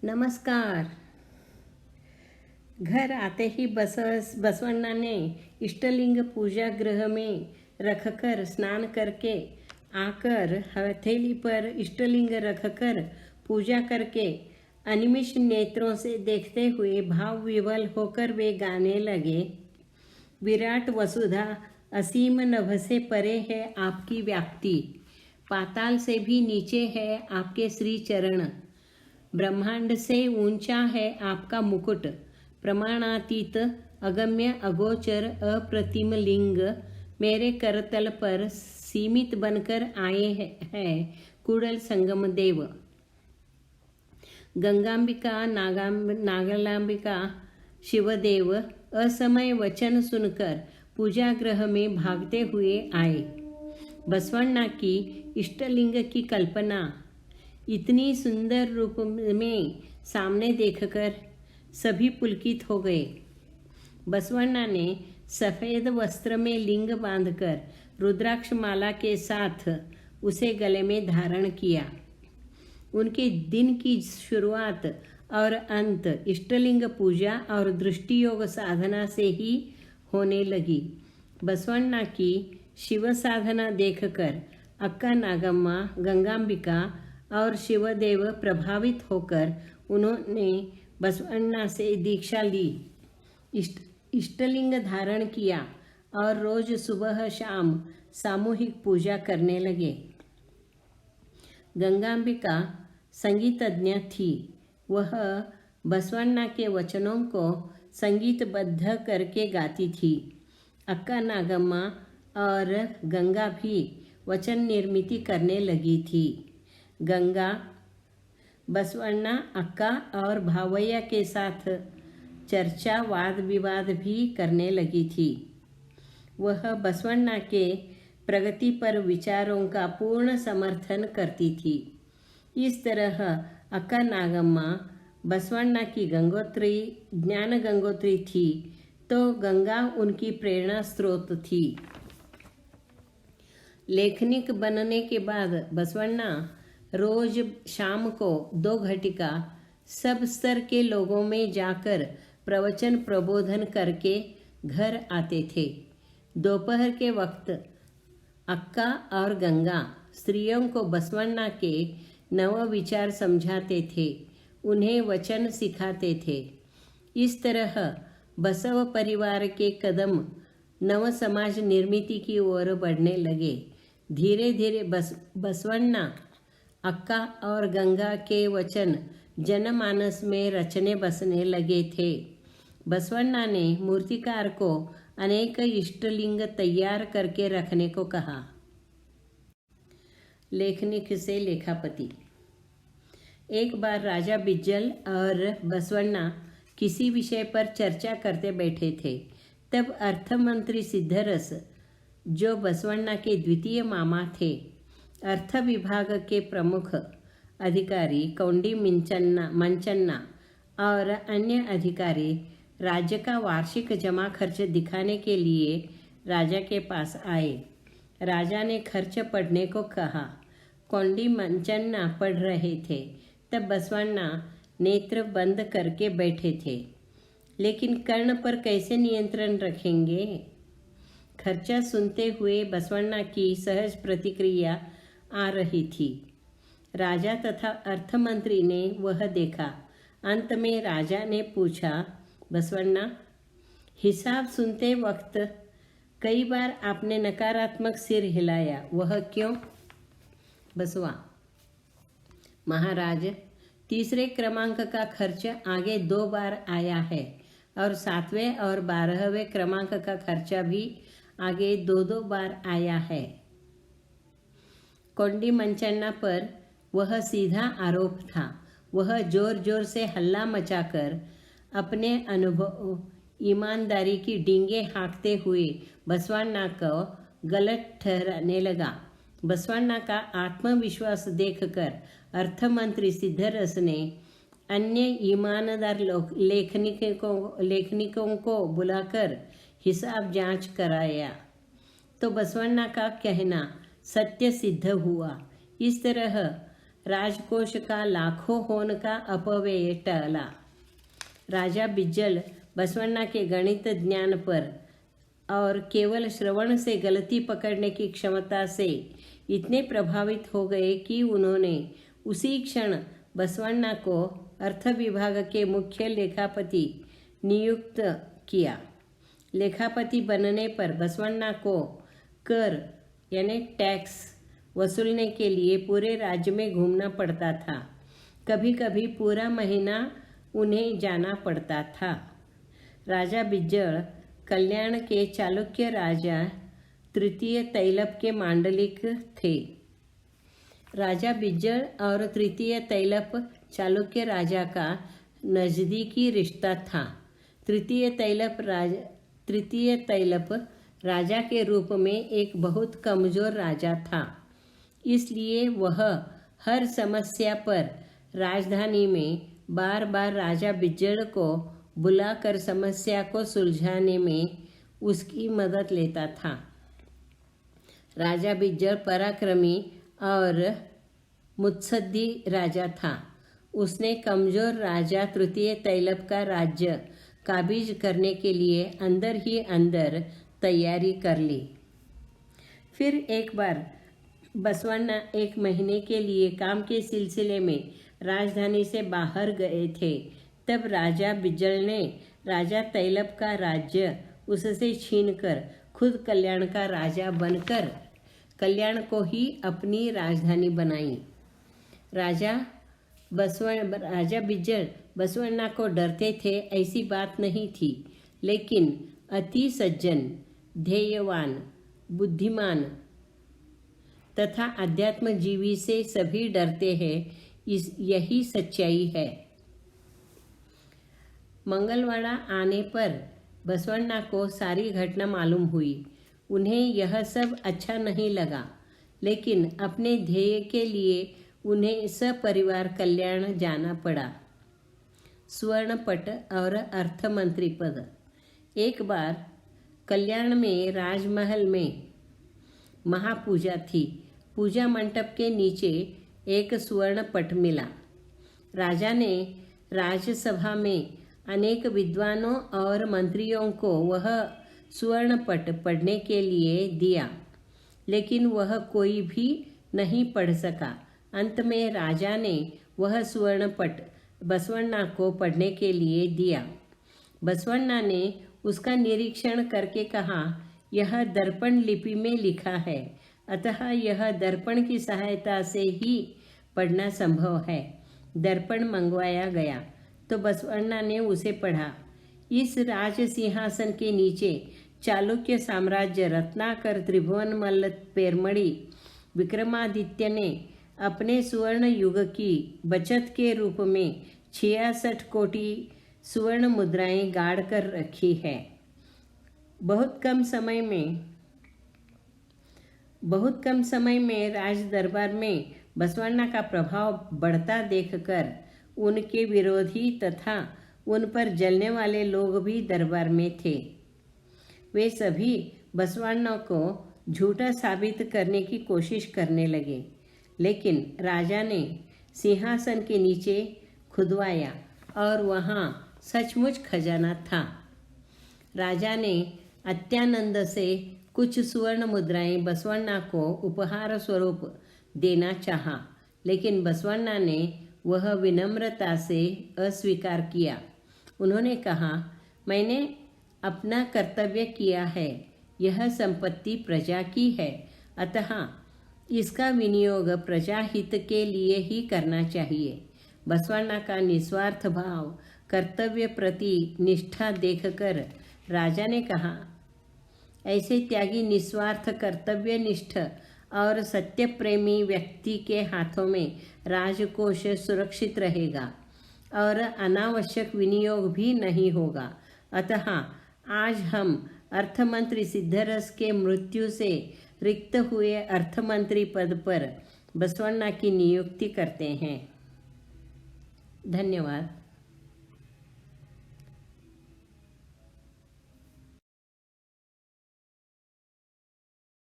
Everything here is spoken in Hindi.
नमस्कार। घर आते ही बसवण्णा ने इष्टलिंग पूजा गृह में रखकर स्नान करके आकर हथेली पर इष्टलिंग रखकर पूजा करके अनिमिष नेत्रों से देखते हुए भाव विवल होकर वे गाने लगे। विराट वसुधा असीम नभ से परे है आपकी व्याप्ति, पाताल से भी नीचे है आपके श्री चरण। ब्रह्मांड से ऊंचा है आपका मुकुट, प्रमाणातीत अगम्य अगोचर अप्रतिम लिंग मेरे करतल पर सीमित बनकर आए हैं कुड़ल संगम देव। गंगांबिका नागलांबिका शिवदेव असमय वचन सुनकर पूजा गृह में भागते हुए आए। बसवण्णा की इष्टलिंग की कल्पना इतनी सुंदर रूप में सामने देखकर सभी पुलकित हो गए। बसवण्णा ने सफ़ेद वस्त्र में लिंग बांधकर रुद्राक्ष माला के साथ उसे गले में धारण किया। उनके दिन की शुरुआत और अंत इष्टलिंग पूजा और दृष्टि योग साधना से ही होने लगी। बसवण्णा की शिव साधना देखकर अक्का नागम्मा, गंगांबिका और शिवदेव प्रभावित होकर उन्होंने बसवण्णा से दीक्षा ली, इष्टलिंग धारण किया और रोज सुबह शाम सामूहिक पूजा करने लगे। गंगांबिका संगीतज्ञ थी। वह बसवण्णा के वचनों को संगीतबद्ध करके गाती थी। अक्का नागम्मा और गंगा भी वचन निर्मिति करने लगी थी। गंगा बसवण्णा, अक्का और भावैया के साथ चर्चा वाद विवाद भी करने लगी थी। वह बसवण्णा के प्रगति पर विचारों का पूर्ण समर्थन करती थी। इस तरह अक्का नागम्मा बसवण्णा की गंगोत्री, ज्ञान गंगोत्री थी, तो गंगा उनकी प्रेरणा स्रोत थी। लेखनिक बनने के बाद बसवण्णा रोज शाम को 2 घटिका सब स्तर के लोगों में जाकर प्रवचन प्रबोधन करके घर आते थे। दोपहर के वक्त अक्का और गंगा स्त्रियों को बसवण्णा के नव विचार समझाते थे, उन्हें वचन सिखाते थे। इस तरह बसव परिवार के कदम नव समाज निर्मिति की ओर बढ़ने लगे। धीरे धीरे बसवण्णा, अक्का और गंगा के वचन जनमानस में रचने बसने लगे थे। बसवण्णा ने मूर्तिकार को अनेक इष्टलिंग तैयार करके रखने को कहा। लेखनिक से लेखापति। एक बार राजा बिज्जल और बसवण्णा किसी विषय पर चर्चा करते बैठे थे। तब अर्थमंत्री सिद्धरस, जो बसवण्णा के द्वितीय मामा थे, अर्थ विभाग के प्रमुख अधिकारी कौंडी मंचन्ना और अन्य अधिकारी राज्य का वार्षिक जमा खर्च दिखाने के लिए राजा के पास आए। राजा ने खर्च पढ़ने को कहा। कौंडी मंचन्ना पढ़ रहे थे, तब बसवण्णा नेत्र बंद करके बैठे थे। लेकिन कर्ण पर कैसे नियंत्रण रखेंगे? खर्चा सुनते हुए बसवण्णा की सहज प्रतिक्रिया आ रही थी। राजा तथा अर्थमंत्री ने वह देखा। अंत में राजा ने पूछा, बसवण्णा, हिसाब सुनते वक्त कई बार आपने नकारात्मक सिर हिलाया, वह क्यों? बसवा, महाराज, तीसरे क्रमांक का खर्च आगे 2 बार आया है और 7वें और 12वें क्रमांक का खर्चा भी आगे 2-2 बार आया है। कौंडी मंचन्ना पर वह सीधा आरोप था। वह जोर जोर से हल्ला मचाकर अपने अनुभव ईमानदारी की डींगे हाँकते हुए बसवण्णा को गलत ठहराने लगा। बसवण्णा का आत्मविश्वास देखकर अर्थमंत्री सिद्धरस ने अन्य ईमानदार लेखनिकों को बुलाकर हिसाब जांच कराया, तो बसवण्णा का कहना सत्य सिद्ध हुआ। इस तरह राजकोष का लाखों होन का अपव्यय टला। राजा बिज्जल बसवण्णा के गणित ज्ञान पर और केवल श्रवण से गलती पकड़ने की क्षमता से इतने प्रभावित हो गए कि उन्होंने उसी क्षण बसवण्णा को अर्थ विभाग के मुख्य लेखापति नियुक्त किया। लेखापति बनने पर बसवण्णा को कर यानी टैक्स वसूलने के लिए पूरे राज्य में घूमना पड़ता था। कभी कभी पूरा महीना उन्हें जाना पड़ता था। राजा बिज्जल कल्याण के चालुक्य राजा तृतीय तैलप के मांडलिक थे। राजा बिज्जल और तृतीय तैलप चालुक्य राजा का नज़दीकी रिश्ता था। तृतीय तैलप राजा के रूप में एक बहुत कमज़ोर राजा था, इसलिए वह हर समस्या पर राजधानी में बार बार राजा बिज्जल को बुलाकर समस्या को सुलझाने में उसकी मदद लेता था। राजा बिज्जल पराक्रमी और मुत्सद्दी राजा था। उसने कमज़ोर राजा तृतीय तैलप का राज्य काबिज करने के लिए अंदर ही अंदर तैयारी कर ली। फिर एक बार बसवण्णा 1 महीने के लिए काम के सिलसिले में राजधानी से बाहर गए थे। तब राजा बिज्जल ने राजा तैलप का राज्य उससे छीनकर खुद कल्याण का राजा बनकर कल्याण को ही अपनी राजधानी बनाई। राजा बिज्जल बसवण्णा को डरते थे ऐसी बात नहीं थी, लेकिन अति सज्जन, ध्येयवान, बुद्धिमान तथा अध्यात्मजीवी से सभी डरते हैं, यही सच्चाई है। मंगलवाड़ा आने पर बसवण्णा को सारी घटना मालूम हुई। उन्हें यह सब अच्छा नहीं लगा, लेकिन अपने ध्येय के लिए उन्हें सपरिवार कल्याण जाना पड़ा। स्वर्ण पट और अर्थमंत्री पद। एक बार कल्याण में राजमहल में महापूजा थी। पूजा मंडप के नीचे एक स्वर्ण पट मिला। राजा ने राजसभा में अनेक विद्वानों और मंत्रियों को वह स्वर्ण पट पढ़ने के लिए दिया, लेकिन वह कोई भी नहीं पढ़ सका। अंत में राजा ने वह स्वर्ण पट बसवण्णा को पढ़ने के लिए दिया। बसवण्णा ने उसका निरीक्षण करके कहा, यह दर्पण लिपि में लिखा है, अतः यह दर्पण की सहायता से ही पढ़ना संभव है। दर्पण मंगवाया गया तो बसवण्णा ने उसे पढ़ा। इस राज सिंहासन के नीचे चालुक्य साम्राज्य रत्नाकर त्रिभुवनमल्ल पेरमणि विक्रमादित्य ने अपने सुवर्ण युग की बचत के रूप में 66 कोटि सुवर्ण मुद्राएं गाड़ कर रखी है। बहुत कम समय में राज दरबार में बसवण्णा का प्रभाव बढ़ता देखकर उनके विरोधी तथा उन पर जलने वाले लोग भी दरबार में थे। वे सभी बसवण्णा को झूठा साबित करने की कोशिश करने लगे, लेकिन राजा ने सिंहासन के नीचे खुदवाया और वहाँ सचमुच खजाना था। राजा ने अत्यानंद से कुछ सुवर्ण मुद्राएं बसवण्णा को उपहार स्वरूप देना चाहा, लेकिन बसवण्णा ने वह विनम्रता से अस्वीकार किया। उन्होंने कहा, मैंने अपना कर्तव्य किया है, यह संपत्ति प्रजा की है, अतः इसका विनियोग प्रजाहित के लिए ही करना चाहिए। बसवण्णा का निस्वार्थ भाव, कर्तव्य प्रति निष्ठा देखकर राजा ने कहा, ऐसे त्यागी, निस्वार्थ, कर्तव्यनिष्ठ और सत्य प्रेमी व्यक्ति के हाथों में राजकोष सुरक्षित रहेगा और अनावश्यक विनियोग भी नहीं होगा। अतः आज हम अर्थमंत्री सिद्धरस के मृत्यु से रिक्त हुए अर्थमंत्री पद पर बसवण्णा की नियुक्ति करते हैं। धन्यवाद।